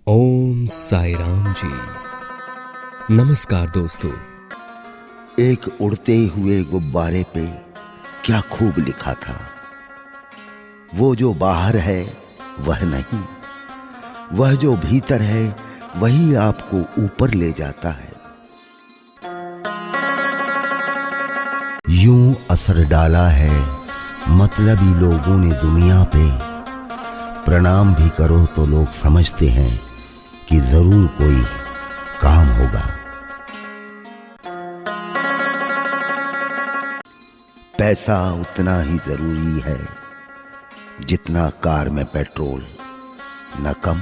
ओम साई राम जी। नमस्कार दोस्तों। एक उड़ते हुए गुब्बारे पे क्या खूब लिखा था, वो जो बाहर है वह नहीं, वह जो भीतर है वही आपको ऊपर ले जाता है। यूं असर डाला है मतलबी लोगों ने दुनिया पे, प्रणाम भी करो तो लोग समझते हैं कि जरूर कोई काम होगा। पैसा उतना ही जरूरी है जितना कार में पेट्रोल, न कम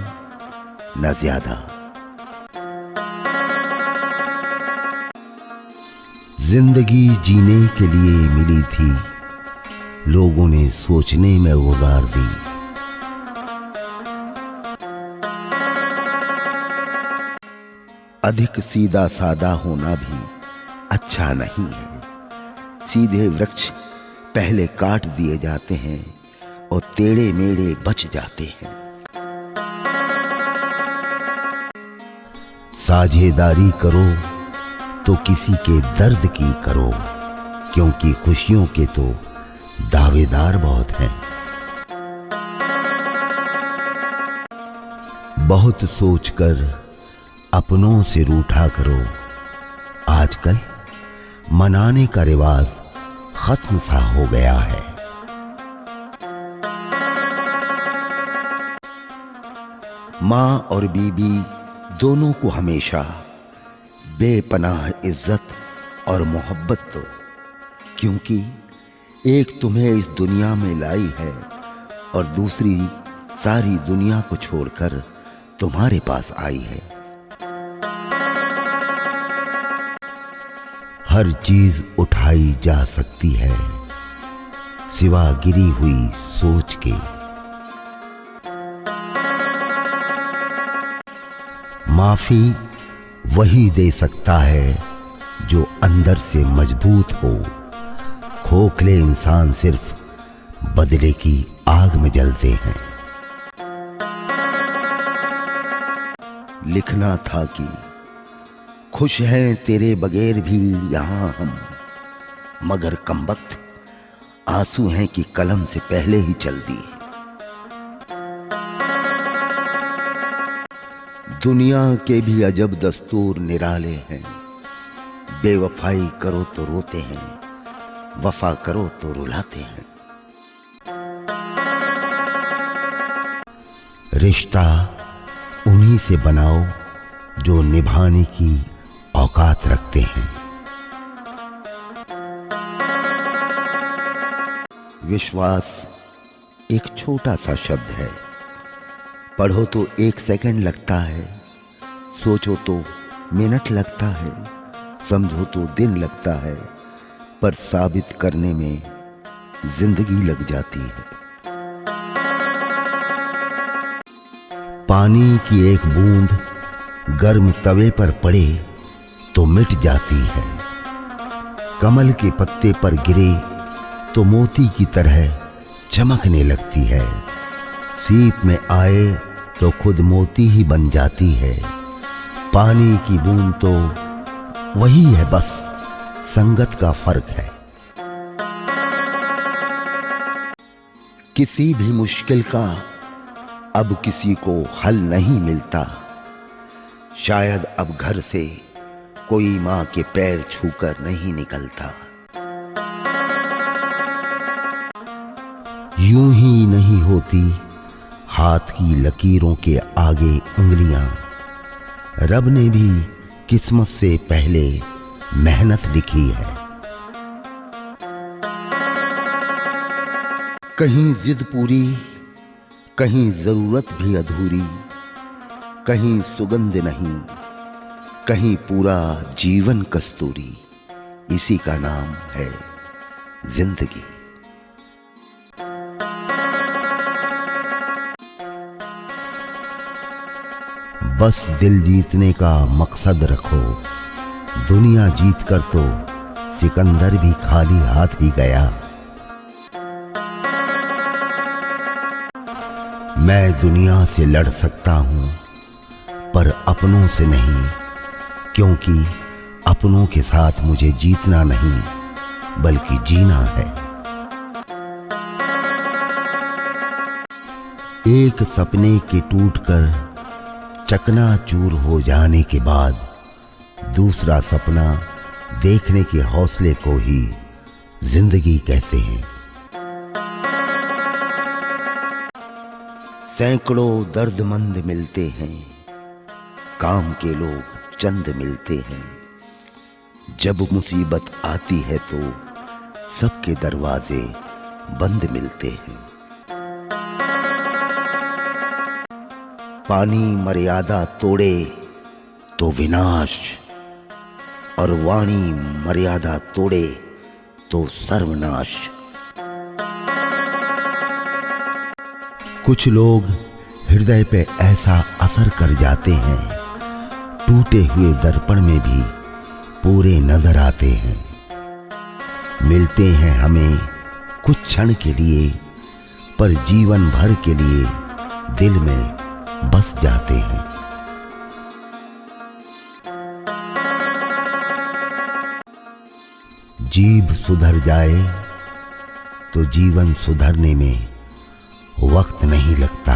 न ज्यादा। जिंदगी जीने के लिए मिली थी, लोगों ने सोचने में गुजार दी। अधिक सीधा सादा होना भी अच्छा नहीं है। सीधे वृक्ष पहले काट दिए जाते हैं और टेढ़े मेढ़े बच जाते हैं। साझेदारी करो तो किसी के दर्द की करो, क्योंकि खुशियों के तो दावेदार बहुत हैं। बहुत सोचकर अपनों से रूठा करो, आजकल मनाने का रिवाज खत्म सा हो गया है। माँ और बीबी दोनों को हमेशा बेपनाह इज्जत और मोहब्बत दो, क्योंकि एक तुम्हें इस दुनिया में लाई है और दूसरी सारी दुनिया को छोड़कर तुम्हारे पास आई है। हर चीज उठाई जा सकती है सिवा गिरी हुई सोच के। माफी वही दे सकता है जो अंदर से मजबूत हो। खोखले इंसान सिर्फ बदले की आग में जलते हैं। लिखना था कि खुश हैं तेरे बगैर भी यहां हम, मगर कमबख्त आंसू हैं कि कलम से पहले ही चल दिए। दुनिया के भी अजब दस्तूर निराले हैं। बेवफाई करो तो रोते हैं, वफा करो तो रुलाते हैं। रिश्ता उन्हीं से बनाओ जो निभाने की औकात रखते हैं। विश्वास एक छोटा सा शब्द है। पढ़ो तो 1 सेकंड लगता है, सोचो तो मिनट लगता है, समझो तो दिन लगता है, पर साबित करने में जिंदगी लग जाती है। पानी की एक बूंद गर्म तवे पर पड़े तो मिट जाती है। कमल के पत्ते पर गिरे तो मोती की तरह चमकने लगती है। सीप में आए तो खुद मोती ही बन जाती है। पानी की बूंद तो वही है, बस संगत का फर्क है। किसी भी मुश्किल का अब किसी को हल नहीं मिलता। शायद अब घर से कोई मां के पैर छूकर नहीं निकलता। यूं ही नहीं होती हाथ की लकीरों के आगे उंगलियां। रब ने भी किस्मत से पहले मेहनत लिखी है। कहीं जिद पूरी, कहीं जरूरत भी अधूरी, कहीं सुगंध नहीं, कहीं पूरा जीवन कस्तूरी। इसी का नाम है जिंदगी। बस दिल जीतने का मकसद रखो। दुनिया जीत कर तो सिकंदर भी खाली हाथ ही गया। मैं दुनिया से लड़ सकता हूं, पर अपनों से नहीं, क्योंकि अपनों के साथ मुझे जीतना नहीं बल्कि जीना है। एक सपने के टूटकर चकनाचूर हो जाने के बाद दूसरा सपना देखने के हौसले को ही जिंदगी कहते हैं। सैकड़ों दर्दमंद मिलते हैं, काम के लोग चंद मिलते हैं। जब मुसीबत आती है तो सबके दरवाजे बंद मिलते हैं। पानी मर्यादा तोड़े तो विनाश, और वाणी मर्यादा तोड़े तो सर्वनाश। कुछ लोग हृदय पे ऐसा असर कर जाते हैं, टूटे हुए दर्पण में भी पूरे नजर आते हैं। मिलते हैं हमें कुछ क्षण के लिए, पर जीवन भर के लिए दिल में बस जाते हैं। जीभ सुधर जाए तो जीवन सुधरने में वक्त नहीं लगता।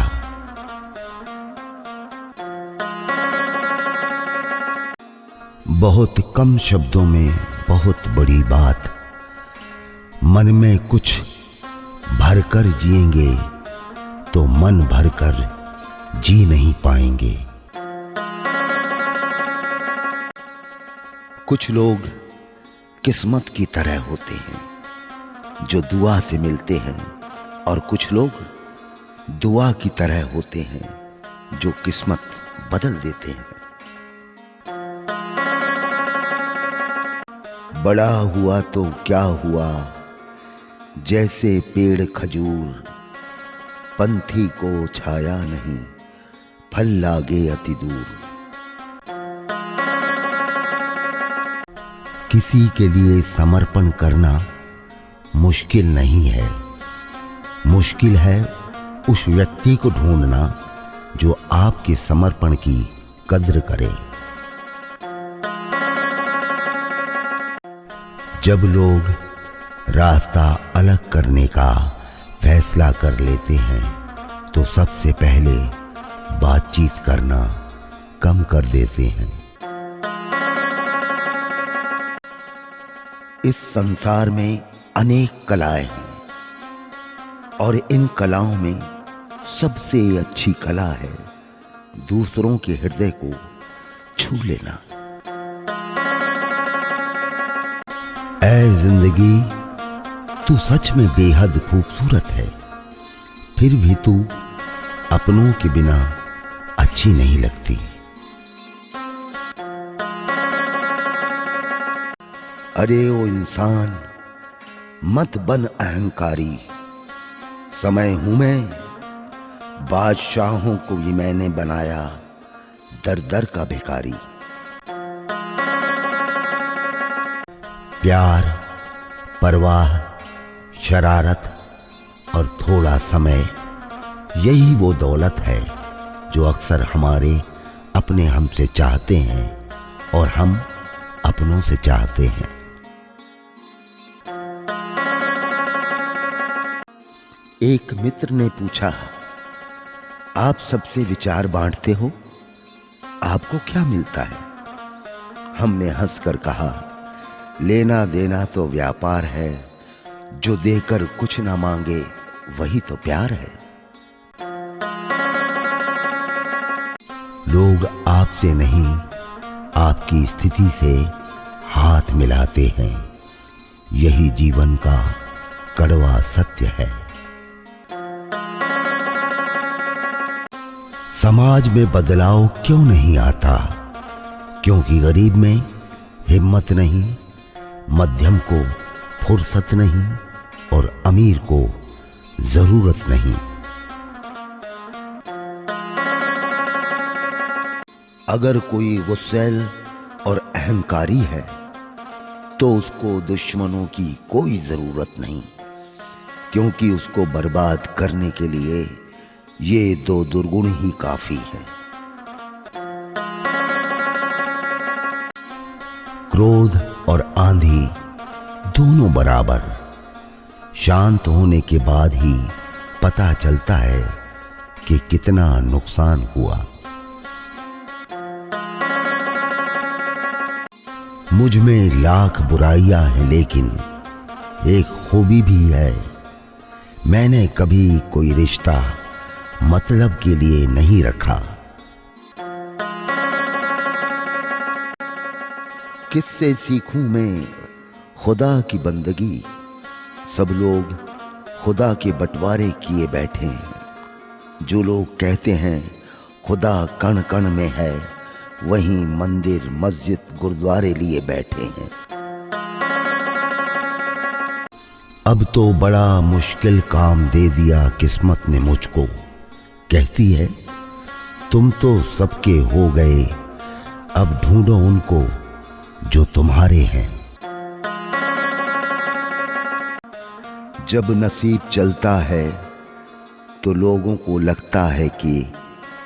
बहुत कम शब्दों में बहुत बड़ी बात। मन में कुछ भरकर जिएंगे तो मन भरकर जी नहीं पाएंगे। कुछ लोग किस्मत की तरह होते हैं जो दुआ से मिलते हैं, और कुछ लोग दुआ की तरह होते हैं जो किस्मत बदल देते हैं। बड़ा हुआ तो क्या हुआ, जैसे पेड़ खजूर, पंथी को छाया नहीं, फल लागे अति दूर। किसी के लिए समर्पण करना मुश्किल नहीं है, मुश्किल है उस व्यक्ति को ढूंढना जो आपके समर्पण की कद्र करे। जब लोग रास्ता अलग करने का फैसला कर लेते हैं तो सबसे पहले बातचीत करना कम कर देते हैं। इस संसार में अनेक कलाएं हैं, और इन कलाओं में सबसे अच्छी कला है दूसरों के हृदय को छू लेना। ऐ जिंदगी, तू सच में बेहद खूबसूरत है, फिर भी तू अपनों के बिना अच्छी नहीं लगती। अरे ओ इंसान, मत बन अहंकारी। समय हूं मैं, बादशाहों को भी मैंने बनाया दर दर का भिखारी। प्यार, परवाह, शरारत और थोड़ा समय, यही वो दौलत है जो अक्सर हमारे अपने हमसे चाहते हैं और हम अपनों से चाहते हैं। एक मित्र ने पूछा, आप सबसे विचार बांटते हो, आपको क्या मिलता है? हमने हंसकर कहा, लेना देना तो व्यापार है, जो देकर कुछ ना मांगे वही तो प्यार है। लोग आपसे नहीं, आपकी स्थिति से हाथ मिलाते हैं, यही जीवन का कड़वा सत्य है। समाज में बदलाव क्यों नहीं आता? क्योंकि गरीब में हिम्मत नहीं, मध्यम को फुर्सत नहीं और अमीर को जरूरत नहीं। अगर कोई गुस्सैल और अहंकारी है तो उसको दुश्मनों की कोई जरूरत नहीं, क्योंकि उसको बर्बाद करने के लिए ये दो दुर्गुण ही काफी हैं। क्रोध और आंधी दोनों बराबर। शांत होने के बाद ही पता चलता है कि कितना नुकसान हुआ। मुझ में लाख बुराइयां हैं, लेकिन एक खूबी भी है। मैंने कभी कोई रिश्ता मतलब के लिए नहीं रखा। किससे सीखूं मैं खुदा की बंदगी? सब लोग खुदा के बंटवारे किए बैठे हैं। जो लोग कहते हैं खुदा कण कण में है, वहीं मंदिर मस्जिद गुरुद्वारे लिए बैठे हैं। अब तो बड़ा मुश्किल काम दे दिया किस्मत ने मुझको। कहती है तुम तो सबके हो गए, अब ढूंढो उनको जो तुम्हारे हैं। जब नसीब चलता है तो लोगों को लगता है कि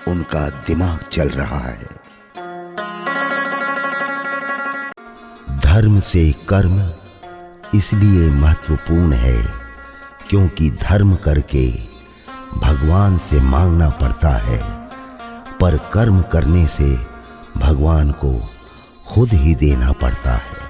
उनका दिमाग चल रहा है। धर्म से कर्म इसलिए महत्वपूर्ण है क्योंकि धर्म करके भगवान से मांगना पड़ता है, पर कर्म करने से भगवान को खुद ही देना पड़ता है।